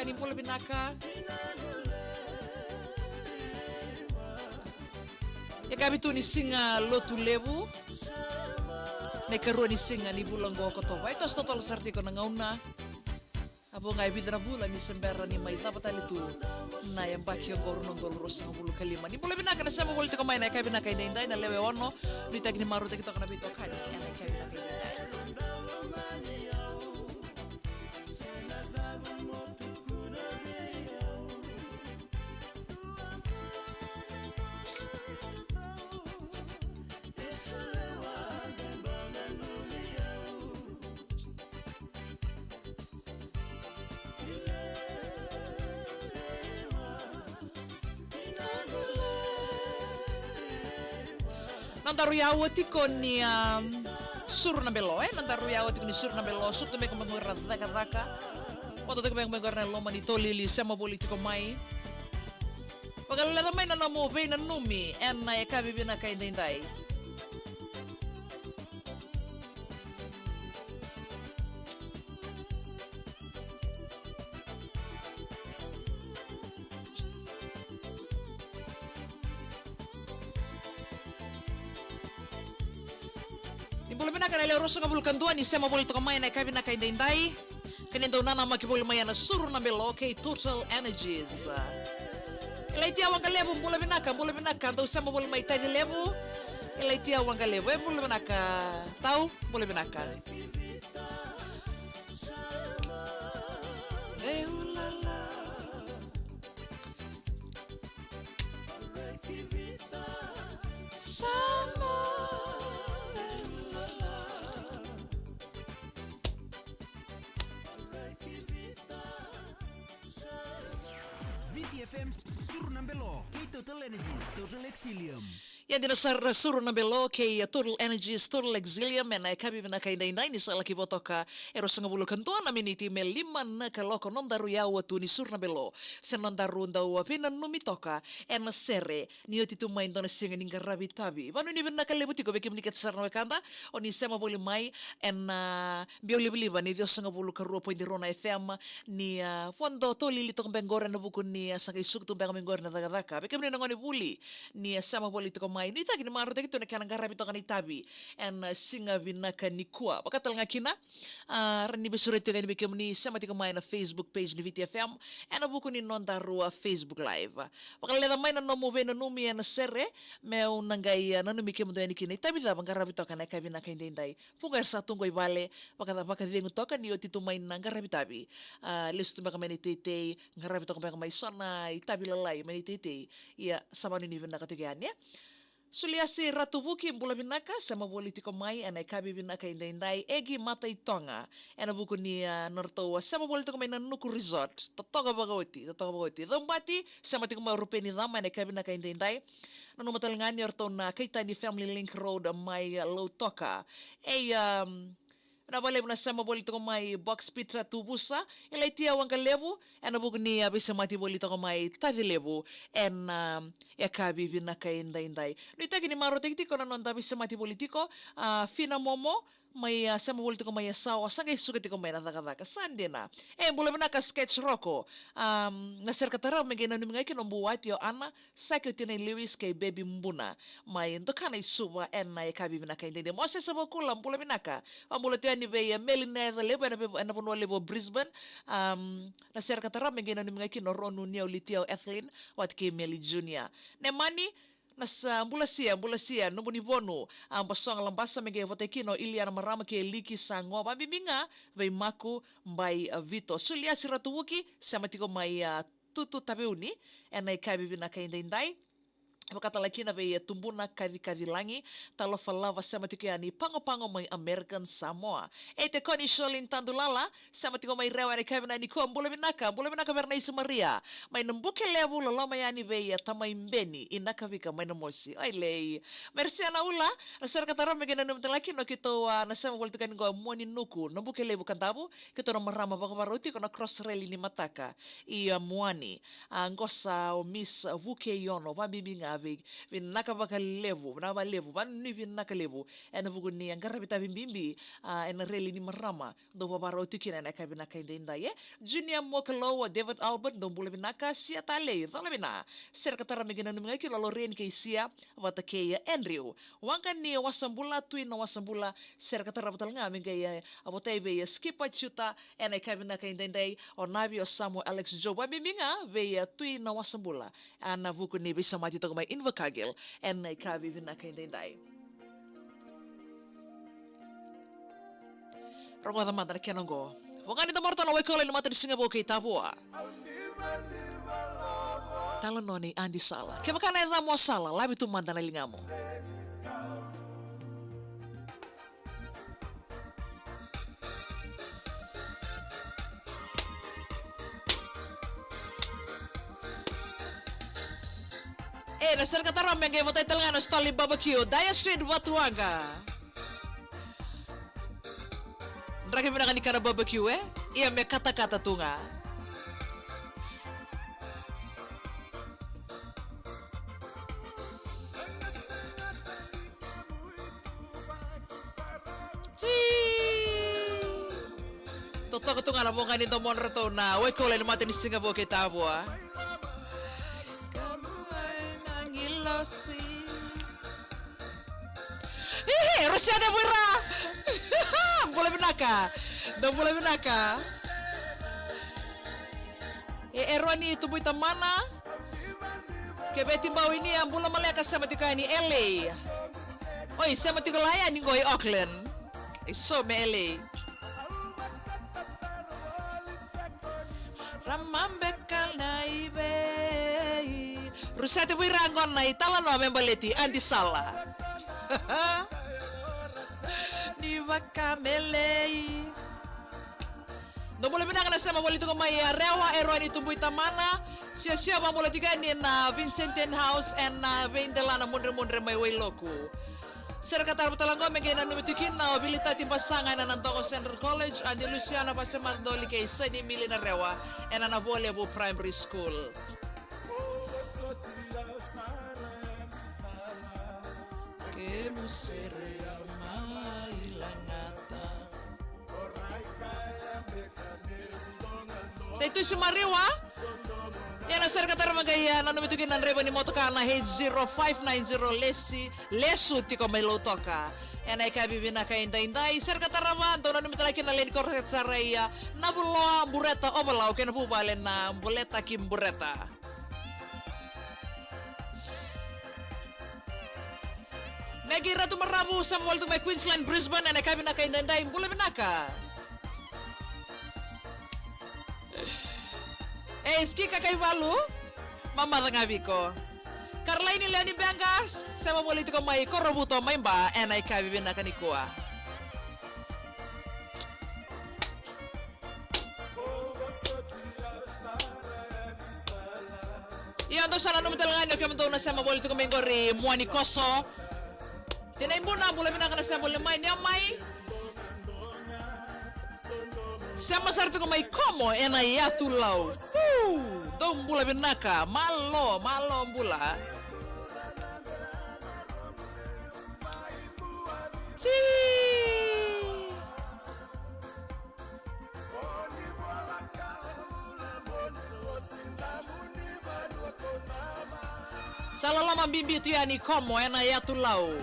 Nimpula binaka. Ya gabi tu ni singa lotu lebu. Nekarua ni singa ni bulang go kotoba. Ito sa total sarti ko nangauna. Abo ngai bidra bula ni sembera ni mai dapat ali tu. Na yang baki yang goro nondol rosa ngabulu kalima. Ni pula binaka na sama boleh tiko mai na kai binaka indai na lewe ono. Duita gini maru te kita kana bito kani. Ya na kai binaka indai. Nantaru yawati kon ni sur na belo nantaru yawati kon ni sur na belo suk tume kong mengora daka oto tume kong mengora loma ni tolili sama politiko mai pagkalala may nanamu bay nanumi en na ekabi binaka indai Boleh benar kan elero sunga bulukan tua ni sema boleh toka main naik kabin naik indai kan endo nana maki boleh main na suru na belo okay Total Energies elaitia wanga lebu boleh benar kan tahu sema boleh main tadi lebu elaitia wanga lebu boleh benar kan tahu boleh benar kan ulala sama VTFM Surunambelo, Total Energies, Total Exilium. Yang dinasar Suruna belo kay Total Energies, Total Exilium na kabi na kay inday ni sa laki botoka eros nga bulukan to na miniti me liman na kaloko nondaru yawa tu ni Suruna belo sa nondaru ndaw pinan numitoka en sere ni otitu mai ndona singa ninga rabi tabi banu ni na kalebuti ko bekim niket sarno kanda oni sema boli mai en biolibliva ni dios nga bulukan rupo ni Rona FM ni fondo to lili to bengora na bukun ni sa kay suk to bengora na daga bekim ni ngoni buli ni sama boli to mai ni tagi ni maro tagi to na kanang garabi to kanitabi en singa vinaka ni kuwa pakatal nga kina rani besurete kan bikem ni sama tiko mai na Facebook page ni VTFM en buku ni nondaru Facebook live pakalena mai na nomo be na numi en sere me unangai na numi kem do ni kina tabi da garabi to kanaka vinaka indai punga sa tungo ibale pakata pakati to kan ni otitu mai na garabi tabi listu baka meni tete garabi to baka mai sona itabi lalai meni tete ya sama ni vinaka tigan ya Suliasi Ratu Buki mbula binaka sama politiko mai anai kabi binaka indai egi mata itonga ena buku ni nortowa sama politiko mai na nuku resort totoga bagoti dombati sama tiko mai rupeni dama anai kabi binaka indai nanu matalingani orto na kaitani family link road mai low toka na bale na sama bolito ko mai box pizza tubusa ilaitia wanga lebu ena bugni abisa mati bolito ko mai tavi lebu en kabi binaka indai no itagi ni maro tiki ko na nonda bisa mati politiko fina momo mai sama bolito ko mai sawa sanga isugati ko mai nadaka sandena boleh binaka sketch roko na serkatara megena numi ngai kinombu watio ana sakyotina Lewis kay baby mbuna mai ndokana isuba en kabi binaka indai mo se sabo kulam boleh binaka ambulo ni be melina lebo na pono lebo Brisbane na ser katara mengena ni ngaki no ronu ni olitio Ethelyn wat ke Meli Junior ne mani nasa ambulasia no boni bono ambasong lambasa menge votekino Iliana marama ke liki sango bambinga be maku mbai Vito sulia siratuki sama tiko mai tutu tabeuni enai kabi binaka indai Pakata laki na be tumbuna kavi langi talo falava sama tiko yani pango mai American Samoa. Te koni Sholin Tandulala sama tiko mai rewa ni kavi na ni ko mbula binaka berna Isa Maria. Mai nambuke lebu loloma yani be tamai mbeni inaka vika mai namosi. Ai lei. Merci ana ula rasar kataro megena num laki no kito na sama boltu kan go moni nuku nambuke lebu kantabu kito na marama bakabaruti kona cross rail ni mataka. Ia muani ngosa o miss vuke yono bambinga vinaka baka levu na ba levu ban ni vinaka levu ena bugun ni angara bita bimbimbi ena reli ni marama do babaro tikina na ka vinaka inda ye Junior Mokelo David Albert do bula vinaka sia tale fala bina ser katara megina nunga ki lolo ren ke sia wata ke Andrew wangkan ni wasambula tuin na wasambula ser katara batal nga minga ya abotai be ya skipa chuta ena ka vinaka inda o Navio Samu Alex Joba bimbinga veia tui na wasambula ana buku ni bisa mati to mai invakagel en nai ka vivina ka indai rongo da mandar kenongo wangani da morto na wekole ni mata di singa boke tabua talononi andi sala ke makana ida mo sala labi tu mandana lingamo nasir kata rameng kayak motai telengan stali barbecue Daya Street Watuanga. Mereka menangani karena barbecue ia me kata-kata tunga. Toto ketunga na monga ni tomon reto na we kole ni mati ni Singapore kita bua. Rusia ada buira. Boleh benaka. Dong boleh benaka. Eroni itu buita mana? Kebetin bau ini yang bula maleka sama tika ini LA. Oi, sama tika layan ni ngoi Auckland. Iso me LA. Ramambekal naibe. Rusia te buira ngon nai talan no membaleti andi sala. Ni wakamelei. No boleh benang na sama boleh tu mai rewa eroni tumbuh tamana. Sia-sia bang boleh juga ni na Vincenten House and na Vendelana mundre mai wailoku. Ser katar betalanggo mengena numitikin na abilita ti pasangan na Nantoko Central College andi Luciana Pasemandoli kay seni milina rewa and na volleyball primary school. Itu si Mariwa yang nasir kata ramagaya nanu bitukin nan reba ni motoka na H0590 lesu tiko melo toka enai ka bibina ka indai ser kata rama to nanu mitalakin na len korret saraya na bulo bureta obalau ken bubalen na buleta kim bureta Megi Ratu Merabu sama waltu mai Queensland Brisbane enai ka bibina ka indai bule binaka ski kakai balu mama tangabiko Karla ini leoni banggas sama politiko mai korobuto mai ba enai ka bibina kanikua Iya untuk sana nomor telengan kami tahu nasi sama politiko mai gori muani koso tinai muna boleh bina kana sama boleh mai nyamai Sama sartu ko may komo ena yatu lau. Dong bula binaka malo bula. Ci. Salalama bimbi tu yani komo ena yatu lau.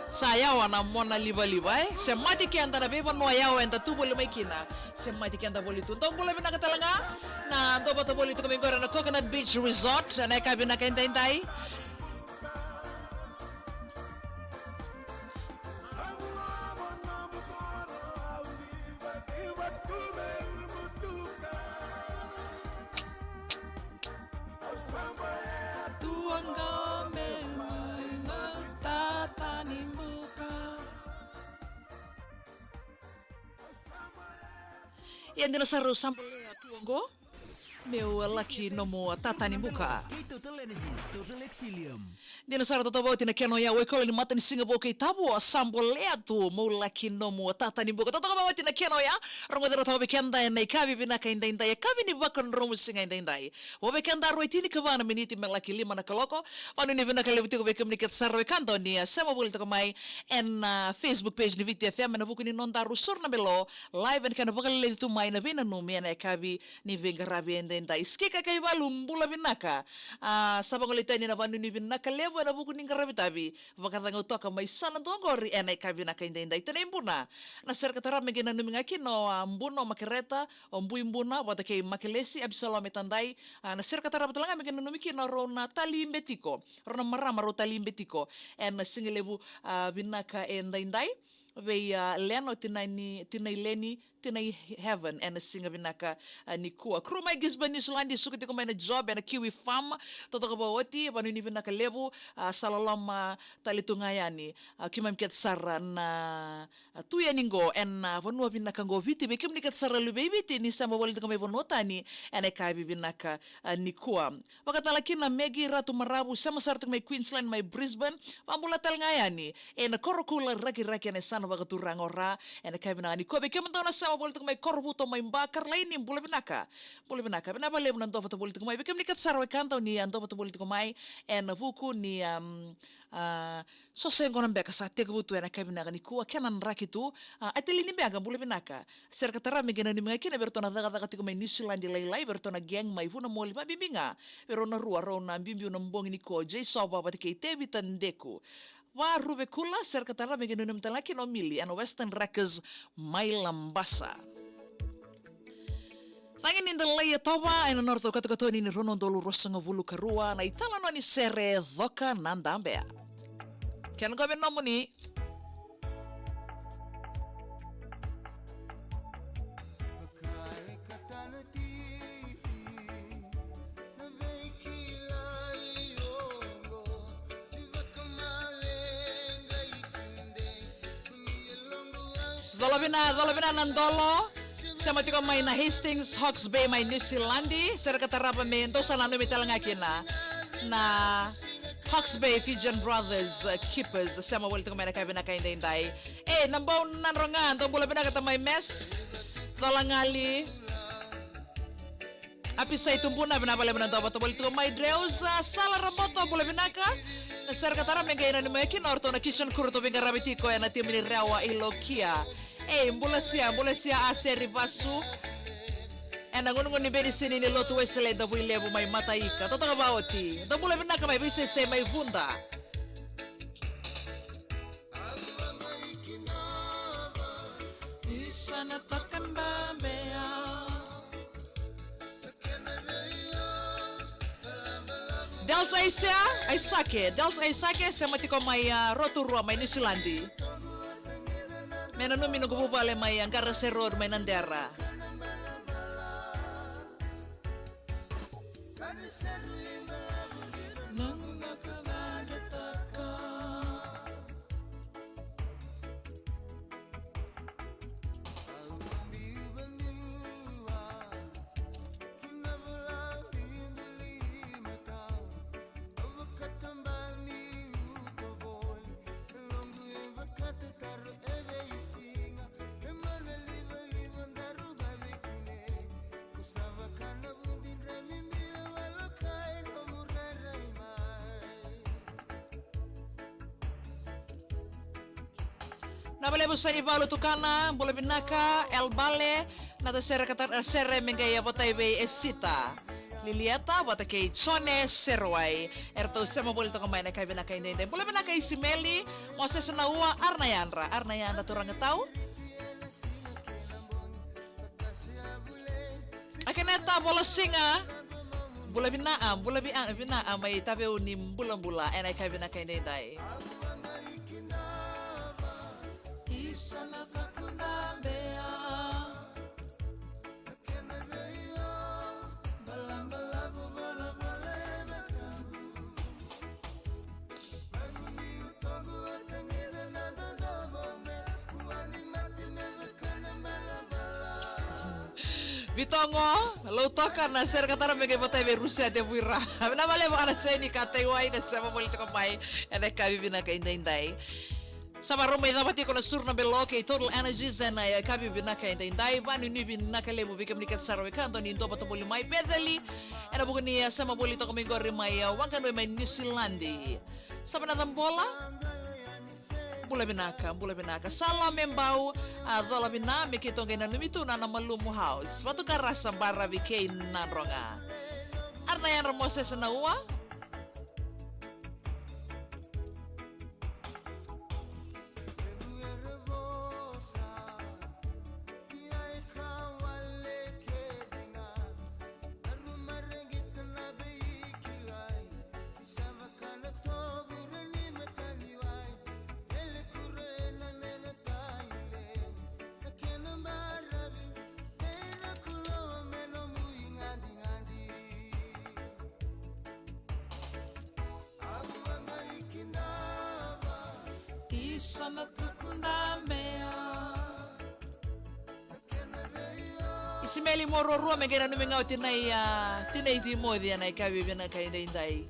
Saya wana mona liva semati ki anda beba no yao enta tu boleh maikina semati ki anda boleh tu tong boleh bina katalanga na to bato boleh tu kami na Coconut Beach Resort na ka bina ka intai Yang dinosaurus sampel tuanggo meu laki no mo tatani buka. Kay Total Energies, Total Exilium. Dina sara tatawa tina keno ya wekolo ni mata ni Singapore kay tabo sambo leatu mo laki no mo tatani buka. Tatawa bawa tina keno ya rongo dero tawa bekenda na ikabi bina ka inda ya kabi ni bakan romu singa inda. Wa bekenda ro itini kabana miniti me laki lima na kaloko. Panu ni bina kalebuti ko bekem niket sarwe kanto ni sema bol to mai en Facebook page ni VTFM na buku ni nondaru surna belo live en kana bakal le tu mai na bina no me na kabi ni vengarabi inda. Skika kay balum bula binaka. Sabang ulita ni na panu ni binaka levo na buku ning karabi tabi bakatang utoka may sanan tuangori enay kabi na kainda inday tanimbuna na ser katara megena numingaki no mbuno makireta o mbuimbuna wata kay makilesi absalom etandai na ser katara batulanga megena numiki no rona talimbetiko rona marama ro talimbetiko en singelebu binaka endai we leno tinai leni tinai heaven and singa binaka ni kuwa kruma gisban ni sulandi sukati ko na job and kiwi farm toto ko bawati panu ni binaka lebu salalom talitungayani kimam ket sara na tuya ningo en vanua binaka go viti be kim ni ket sara lu baby ti ni sama wal ko may bonota ni ene kabi binaka ni kuwa wakatala kina megi ratu marabu sama sartu may Queensland may Brisbane pambula tal ngayani en korokula raki ene sana wakaturang ora ene kabi na ni kuwa be kim na sama politik may korbuto may bakar lain ni bule binaka binabale mo nanto pato politik may bikem nikat sarwe kanto ni anto pato politik may en buku ni so sengo nambe ka sa tegbutu ena kabinaka ni kuwa kenan rakitu ateli ni bega bule binaka ser katara mi gena ni mga kina bertona daga tiko may New Zealand lai bertona geng may huna moli mabibinga pero na ruwa ro na bimbi na mbong ni ko jay soba patike tebi tandeku wa rube kula ser katara megeno nem talaki no mili and Western Records mai lambasa. Tangin in the laya toba and norto katokato ni rono dolu rosanga bulu karua na itala no ni sere dhoka nandambea. Ken go ben nomuni. Dolabina nandolo sama tiko may na Hastings Hawke's Bay may New Zealandi ser katarapa may ento sa nano mital nga kina na Hawke's Bay Fijian Brothers keepers sama wala tiko may nakabina kainda inday nambaw nanrongan tong bula binaka may mes dolangali apisay tumpuna binabala binanto pato wala tiko may dreus sala ramoto bula binaka na ser katara may gaya na ni may kinorto na kitchen kurto bingarabitiko na timini rewa ilokia mbula siya aseri basu nangunungun ni beri sini ni lotu wesele da bui lebu may mataika toto ka bawati da bula binaka may bise se may bunda isana takan bambea Dels Aisake sama tiko may roturua may New Zealandi Mena no mino gubale may ang karaseror may nandera. Nabale busa ni Paulo Tukana, bola binaka, El Bale, nata sere mengaya botay be esita. Lilieta bota kay Chone Serway. Erto sama bola to kamay na kay binaka hindi. Bola binaka Isimeli, Moses Naua Arnayandra turang tao. Akineta bola singa. Bola binaam may tabe unim bulan enay kay binaka hindi day. Bitongo, lo toca na ser katara mege bota be Rusia de buira. Na vale ana seni katewai na sama bolito kamai ene kabi bina ka indai. Sama Roma ida bati kono surna beloke Total Energies and kabi bina ka indai bani ni bina ka lebo bikam nikat sarwe kanto ni ndo bato boli mai pedali. Era buguni sama bolito kami gori mai wangkan we mai New Zealand. Sama na bola Bula binaka. Salam membau, dola binami kita ngena numitu na malumu house. Watu karasa bara bikay nanronga. Arna yan ramose sa nawa? Sana tukundamea Isimeli moro rua megera numengau tinai di modi anai kabi bina kai indai.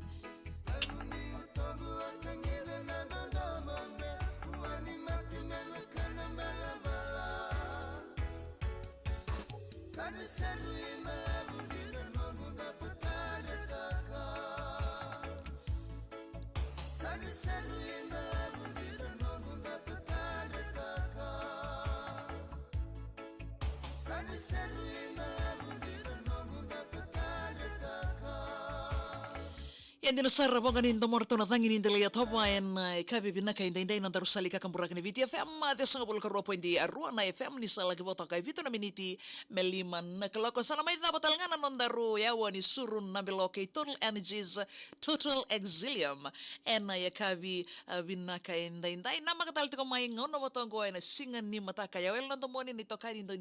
Yan din sa rabangan indo morto na tangin indo liat hobayan kabi binaka inda inda nang tarus salika kampura kini VT FM desa ngabul karuo po indi arua na FM ni sala kiboto kay vito na miniti meliman na kaloko salamay na batalngan na daru yawa ni surun na beloke Total Energies Total Exilium en ya kabi binaka inda inda na makatal ko may ngono batong ko ay na singan ni mata kaya wel nandomoni nito kay indo